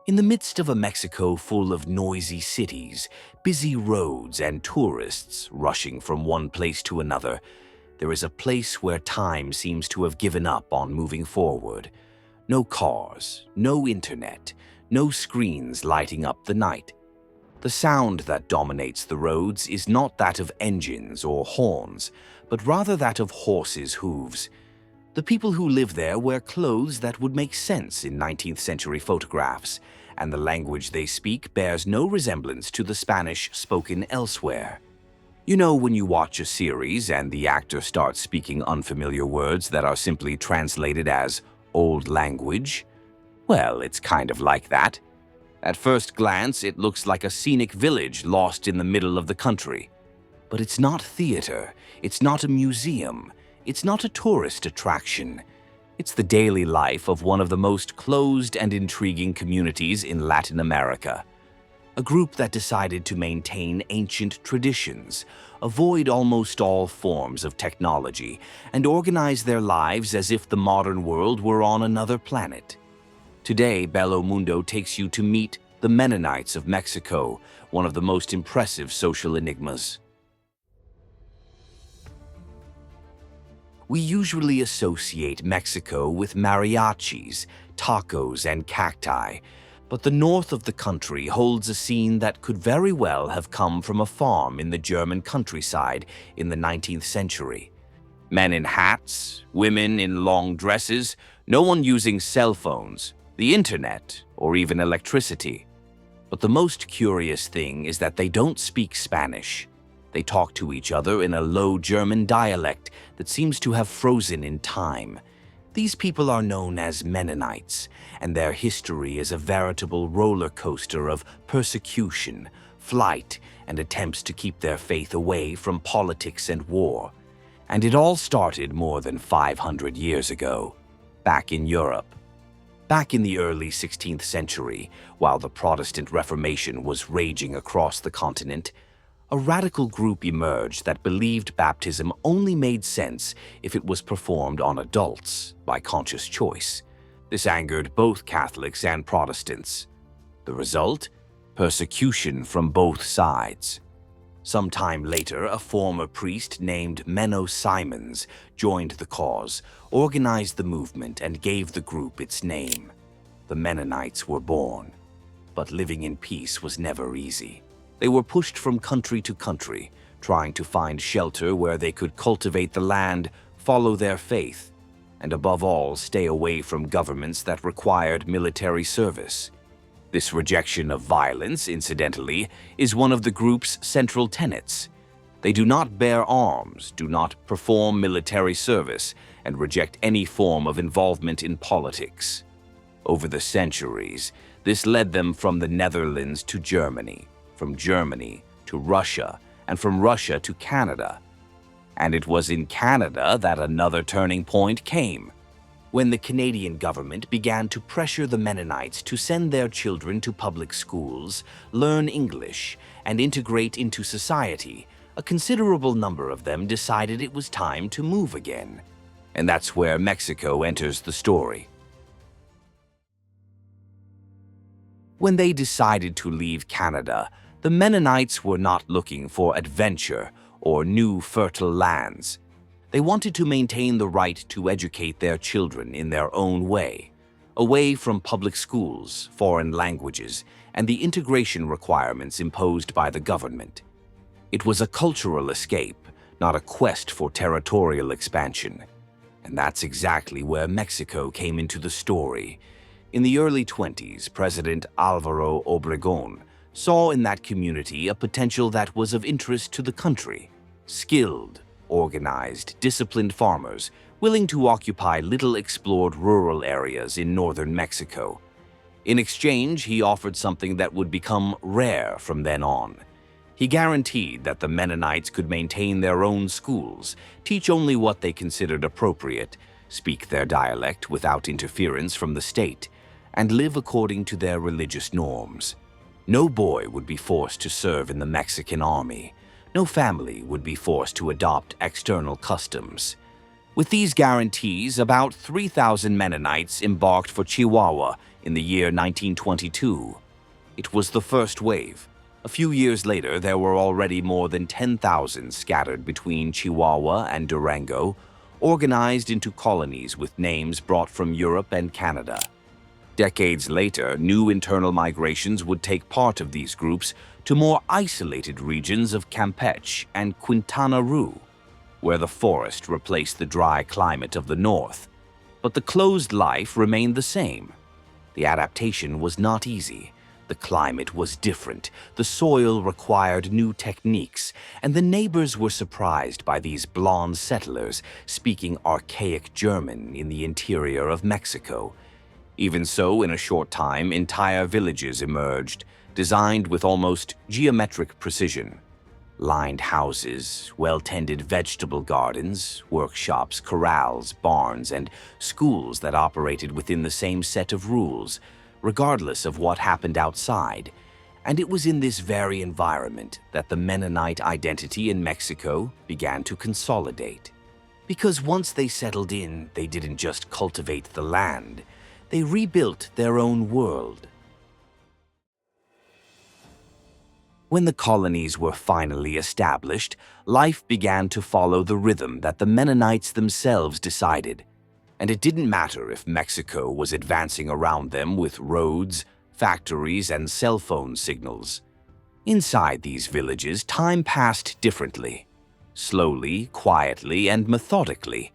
In the midst of a Mexico full of noisy cities, busy roads, and tourists rushing from one place to another, there is a place where time seems to have given up on moving forward. No cars, no internet, no screens lighting up the night. The sound that dominates the roads is not that of engines or horns, but rather that of horses' hooves. The people who live there wear clothes that would make sense in 19th century photographs, and the language they speak bears no resemblance to the Spanish spoken elsewhere. You know when you watch a series and the actor starts speaking unfamiliar words that are simply translated as old language? Well, it's kind of like that. At first glance, it looks like a scenic village lost in the middle of the country. But it's not theater, it's not a museum, it's not a tourist attraction. It's the daily life of one of the most closed and intriguing communities in Latin America. A group that decided to maintain ancient traditions, avoid almost all forms of technology, and organize their lives as if the modern world were on another planet. Today, Bello Mundo takes you to meet the Mennonites of Mexico, one of the most impressive social enigmas. We usually associate Mexico with mariachis, tacos, and cacti, but the north of the country holds a scene that could very well have come from a farm in the German countryside in the 19th century. Men in hats, women in long dresses, no one using cell phones, the internet, or even electricity. But the most curious thing is that they don't speak Spanish. They talk to each other in a low German dialect that seems to have frozen in time. These people are known as Mennonites, and their history is a veritable roller coaster of persecution, flight, and attempts to keep their faith away from politics and war. And it all started more than 500 years ago, back in Europe. Back in the early 16th century, while the Protestant Reformation was raging across the continent, a radical group emerged that believed baptism only made sense if it was performed on adults by conscious choice. This angered both Catholics and Protestants. The result? Persecution from both sides. Some time later, a former priest named Menno Simons joined the cause, organized the movement, and gave the group its name. The Mennonites were born. But living in peace was never easy. They were pushed from country to country, trying to find shelter where they could cultivate the land, follow their faith, and above all, stay away from governments that required military service. This rejection of violence, incidentally, is one of the group's central tenets. They do not bear arms, do not perform military service, and reject any form of involvement in politics. Over the centuries, this led them from the Netherlands to Germany, from Germany to Russia, and from Russia to Canada. And it was in Canada that another turning point came, when the Canadian government began to pressure the Mennonites to send their children to public schools, learn English, and integrate into society. A considerable number of them decided it was time to move again. And that's where Mexico enters the story. When they decided to leave Canada, the Mennonites were not looking for adventure or new fertile lands. They wanted to maintain the right to educate their children in their own way, away from public schools, foreign languages, and the integration requirements imposed by the government. It was a cultural escape, not a quest for territorial expansion. And that's exactly where Mexico came into the story. In the early 20s, President Álvaro Obregón saw in that community a potential that was of interest to the country. Skilled, organized, disciplined farmers willing to occupy little explored rural areas in northern Mexico. In exchange, he offered something that would become rare from then on. He guaranteed that the Mennonites could maintain their own schools, teach only what they considered appropriate, speak their dialect without interference from the state, and live according to their religious norms. No boy would be forced to serve in the Mexican army. No family would be forced to adopt external customs. With these guarantees, about 3,000 Mennonites embarked for Chihuahua in the year 1922. It was the first wave. A few years later, there were already more than 10,000 scattered between Chihuahua and Durango, organized into colonies with names brought from Europe and Canada. Decades later, new internal migrations would take part of these groups to more isolated regions of Campeche and Quintana Roo, where the forest replaced the dry climate of the north. But the closed life remained the same. The adaptation was not easy. The climate was different, the soil required new techniques, and the neighbors were surprised by these blonde settlers speaking archaic German in the interior of Mexico. Even so, in a short time, entire villages emerged, designed with almost geometric precision. Lined houses, well-tended vegetable gardens, workshops, corrals, barns, and schools that operated within the same set of rules, regardless of what happened outside. And it was in this very environment that the Mennonite identity in Mexico began to consolidate. Because once they settled in, they didn't just cultivate the land, they rebuilt their own world. When the colonies were finally established, life began to follow the rhythm that the Mennonites themselves decided. And it didn't matter if Mexico was advancing around them with roads, factories, and cell phone signals. Inside these villages, time passed differently. Slowly, quietly, and methodically.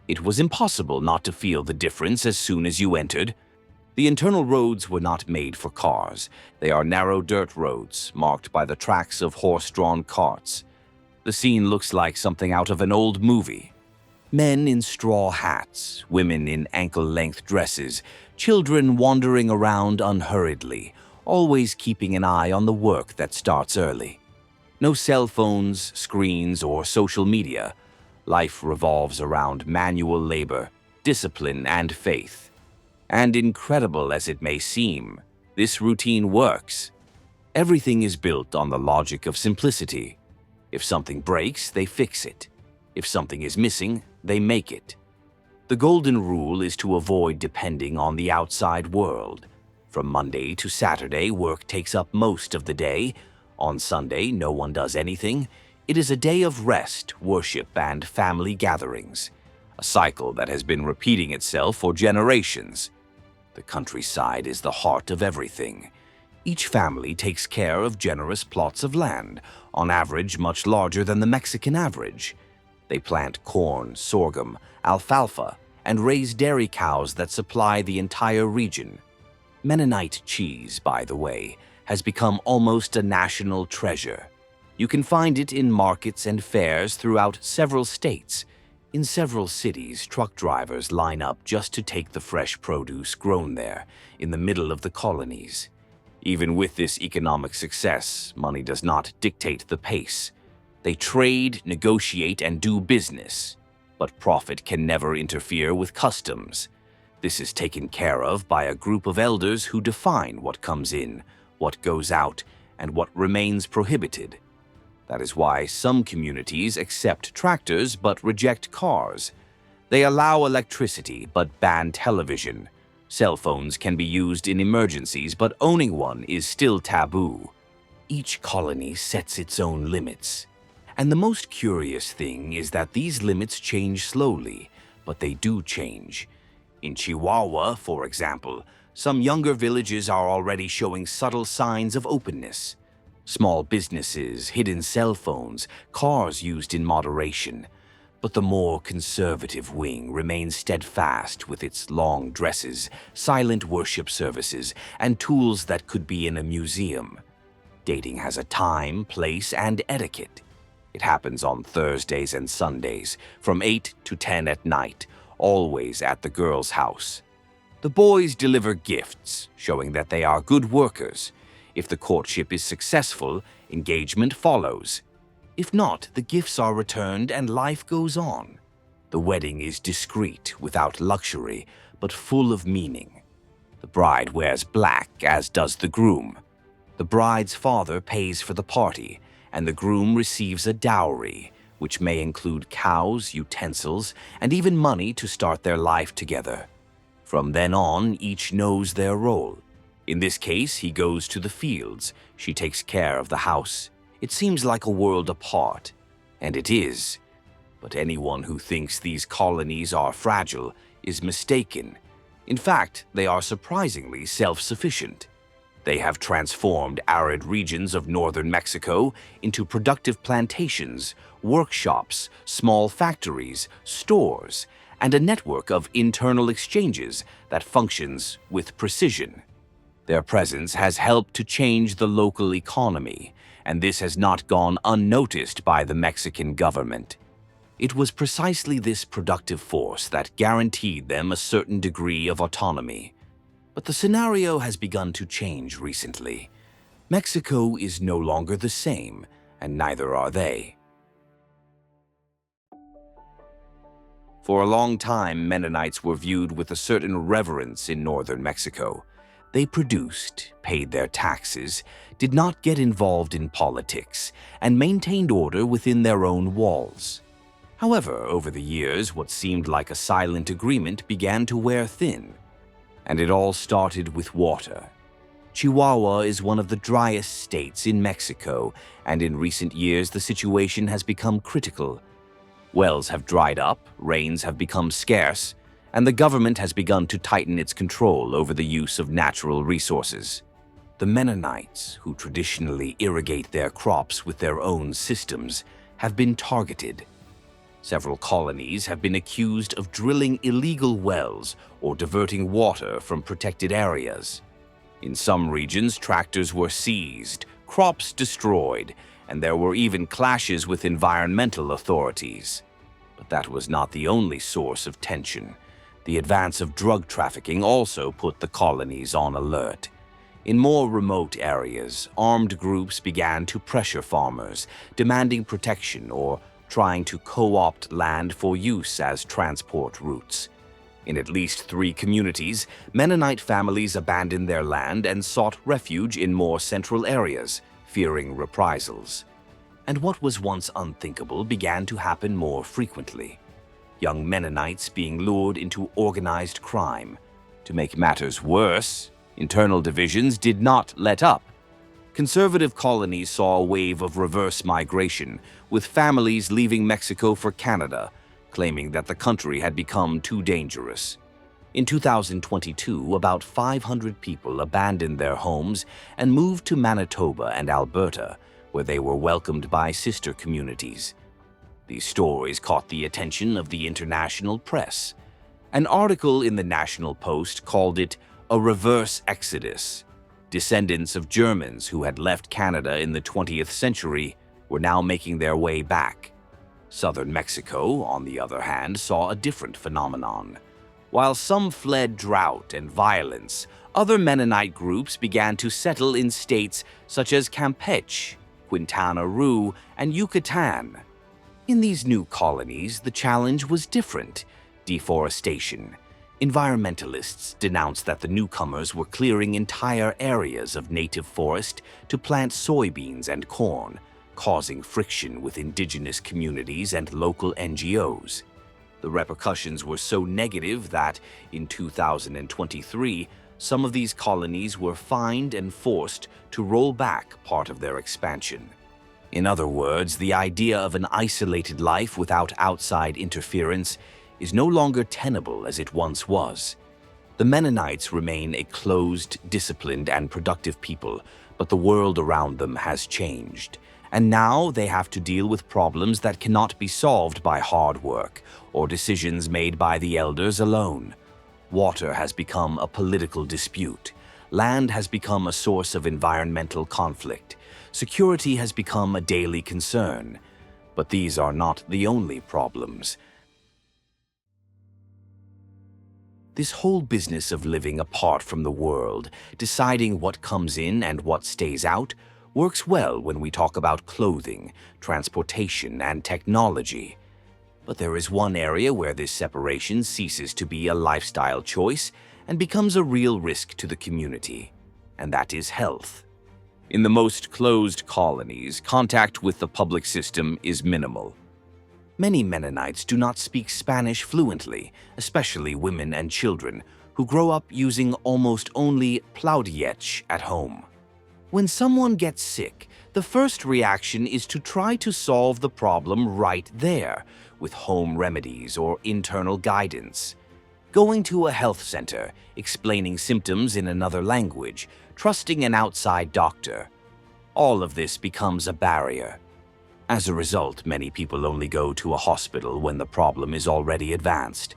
It was impossible not to feel the difference as soon as you entered. The internal roads were not made for cars. They are narrow dirt roads, marked by the tracks of horse-drawn carts. The scene looks like something out of an old movie. Men in straw hats, women in ankle-length dresses, children wandering around unhurriedly, always keeping an eye on the work that starts early. No cell phones, screens, or social media. Life revolves around manual labor, discipline, and faith. And incredible as it may seem, this routine works. Everything is built on the logic of simplicity. If something breaks, they fix it. If something is missing, they make it. The golden rule is to avoid depending on the outside world. From Monday to Saturday, work takes up most of the day. On Sunday, no one does anything. It is a day of rest, worship, and family gatherings. A cycle that has been repeating itself for generations. The countryside is the heart of everything. Each family takes care of generous plots of land, on average much larger than the Mexican average. They plant corn, sorghum, alfalfa, and raise dairy cows that supply the entire region. Mennonite cheese, by the way, has become almost a national treasure. You can find it in markets and fairs throughout several states. In several cities, truck drivers line up just to take the fresh produce grown there, in the middle of the colonies. Even with this economic success, money does not dictate the pace. They trade, negotiate, and do business. But profit can never interfere with customs. This is taken care of by a group of elders who define what comes in, what goes out, and what remains prohibited. That is why some communities accept tractors but reject cars. They allow electricity but ban television. Cell phones can be used in emergencies, but owning one is still taboo. Each colony sets its own limits. And the most curious thing is that these limits change slowly, but they do change. In Chihuahua, for example, some younger villages are already showing subtle signs of openness. Small businesses, hidden cell phones, cars used in moderation. But the more conservative wing remains steadfast with its long dresses, silent worship services, and tools that could be in a museum. Dating has a time, place, and etiquette. It happens on Thursdays and Sundays, from 8 to 10 at night, always at the girl's house. The boys deliver gifts, showing that they are good workers. If the courtship is successful, engagement follows. If not, the gifts are returned and life goes on. The wedding is discreet, without luxury, but full of meaning. The bride wears black, as does the groom. The bride's father pays for the party, and the groom receives a dowry, which may include cows, utensils, and even money to start their life together. From then on, each knows their role. In this case, he goes to the fields, she takes care of the house. It seems like a world apart, and it is. But anyone who thinks these colonies are fragile is mistaken. In fact, they are surprisingly self-sufficient. They have transformed arid regions of northern Mexico into productive plantations, workshops, small factories, stores, and a network of internal exchanges that functions with precision. Their presence has helped to change the local economy, and this has not gone unnoticed by the Mexican government. It was precisely this productive force that guaranteed them a certain degree of autonomy. But the scenario has begun to change recently. Mexico is no longer the same, and neither are they. For a long time, Mennonites were viewed with a certain reverence in northern Mexico. They produced, paid their taxes, did not get involved in politics, and maintained order within their own walls. However, over the years, what seemed like a silent agreement began to wear thin. And it all started with water. Chihuahua is one of the driest states in Mexico, and in recent years the situation has become critical. Wells have dried up, rains have become scarce, and the government has begun to tighten its control over the use of natural resources. The Mennonites, who traditionally irrigate their crops with their own systems, have been targeted. Several colonies have been accused of drilling illegal wells or diverting water from protected areas. In some regions, tractors were seized, crops destroyed, and there were even clashes with environmental authorities. But that was not the only source of tension. The advance of drug trafficking also put the colonies on alert. In more remote areas, armed groups began to pressure farmers, demanding protection or trying to co-opt land for use as transport routes. In at least 3 communities, Mennonite families abandoned their land and sought refuge in more central areas, fearing reprisals. And what was once unthinkable began to happen more frequently. Young Mennonites being lured into organized crime. To make matters worse, internal divisions did not let up. Conservative colonies saw a wave of reverse migration, with families leaving Mexico for Canada, claiming that the country had become too dangerous. In 2022, about 500 people abandoned their homes and moved to Manitoba and Alberta, where they were welcomed by sister communities. These stories caught the attention of the international press. An article in the National Post called it a reverse exodus. Descendants of Germans who had left Canada in the 20th century were now making their way back. Southern Mexico, on the other hand, saw a different phenomenon. While some fled drought and violence, other Mennonite groups began to settle in states such as Campeche, Quintana Roo, and Yucatan. In these new colonies, the challenge was different: deforestation. Environmentalists denounced that the newcomers were clearing entire areas of native forest to plant soybeans and corn, causing friction with indigenous communities and local NGOs. The repercussions were so negative that, in 2023, some of these colonies were fined and forced to roll back part of their expansion. In other words, the idea of an isolated life without outside interference is no longer tenable as it once was. The Mennonites remain a closed, disciplined, and productive people, but the world around them has changed. And now they have to deal with problems that cannot be solved by hard work or decisions made by the elders alone. Water has become a political dispute. Land has become a source of environmental conflict. Security has become a daily concern. But these are not the only problems. This whole business of living apart from the world, deciding what comes in and what stays out, works well when we talk about clothing, transportation, and technology. But there is one area where this separation ceases to be a lifestyle choice and becomes a real risk to the community, and that is health. In the most closed colonies, contact with the public system is minimal. Many Mennonites do not speak Spanish fluently, especially women and children, who grow up using almost only plaudiech at home. When someone gets sick, the first reaction is to try to solve the problem right there, with home remedies or internal guidance. Going to a health center, explaining symptoms in another language, trusting an outside doctor. All of this becomes a barrier. As a result, many people only go to a hospital when the problem is already advanced.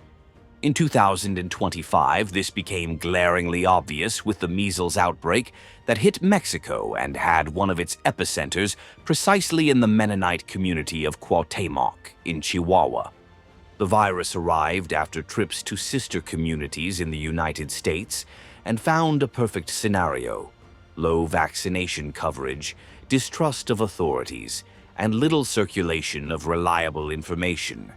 In 2025, this became glaringly obvious with the measles outbreak that hit Mexico and had one of its epicenters precisely in the Mennonite community of Cuauhtemoc in Chihuahua. The virus arrived after trips to sister communities in the United States and found a perfect scenario: low vaccination coverage, distrust of authorities, and little circulation of reliable information.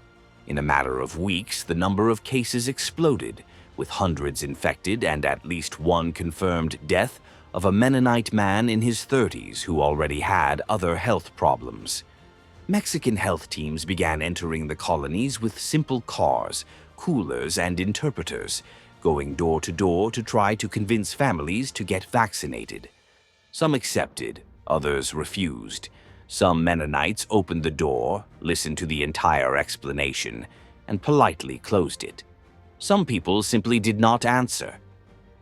In a matter of weeks, the number of cases exploded, with hundreds infected and at least one confirmed death of a Mennonite man in his 30s who already had other health problems. Mexican health teams began entering the colonies with simple cars, coolers, and interpreters, going door to door to try to convince families to get vaccinated. Some accepted, others refused. Some Mennonites opened the door, listened to the entire explanation, and politely closed it. Some people simply did not answer.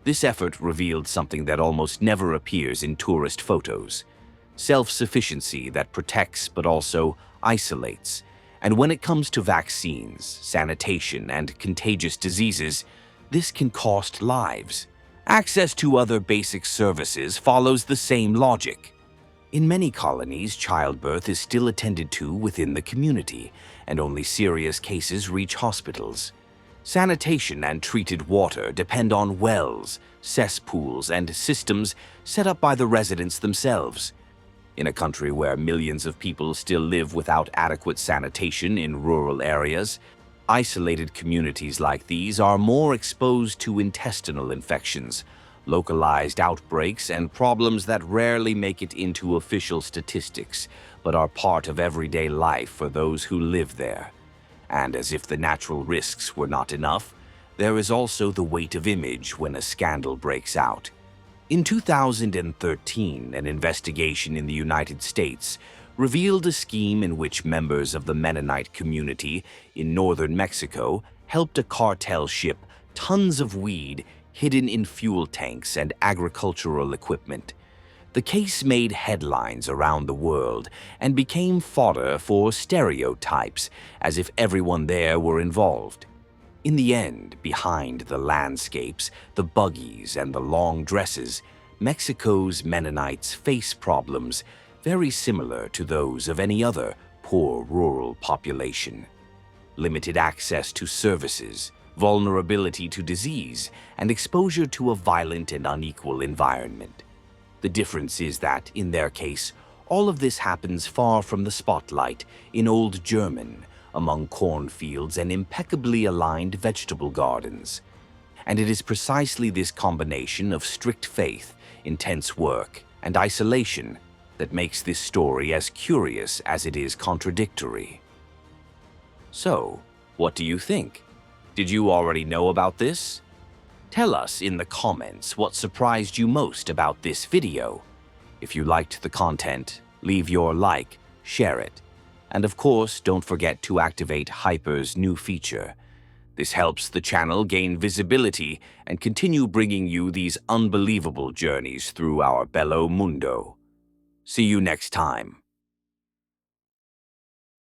This effort revealed something that almost never appears in tourist photos: self-sufficiency that protects but also isolates. And when it comes to vaccines, sanitation, and contagious diseases, this can cost lives. Access to other basic services follows the same logic. In many colonies, childbirth is still attended to within the community, and only serious cases reach hospitals. Sanitation and treated water depend on wells, cesspools, and systems set up by the residents themselves. In a country where millions of people still live without adequate sanitation in rural areas, isolated communities like these are more exposed to intestinal infections, localized outbreaks, and problems that rarely make it into official statistics, but are part of everyday life for those who live there. And as if the natural risks were not enough, there is also the weight of image when a scandal breaks out. In 2013, an investigation in the United States revealed a scheme in which members of the Mennonite community in northern Mexico helped a cartel ship tons of weed hidden in fuel tanks and agricultural equipment. The case made headlines around the world and became fodder for stereotypes, as if everyone there were involved. In the end, behind the landscapes, the buggies, and the long dresses, Mexico's Mennonites face problems very similar to those of any other poor rural population. Limited access to services, vulnerability to disease, and exposure to a violent and unequal environment. The difference is that, in their case, all of this happens far from the spotlight, in Old German, among cornfields and impeccably aligned vegetable gardens. And it is precisely this combination of strict faith, intense work, and isolation that makes this story as curious as it is contradictory. So, what do you think? Did you already know about this? Tell us in the comments what surprised you most about this video. If you liked the content, leave your like, share it, and of course, don't forget to activate Hyper's new feature. This helps the channel gain visibility and continue bringing you these unbelievable journeys through our Bello Mundo. See you next time.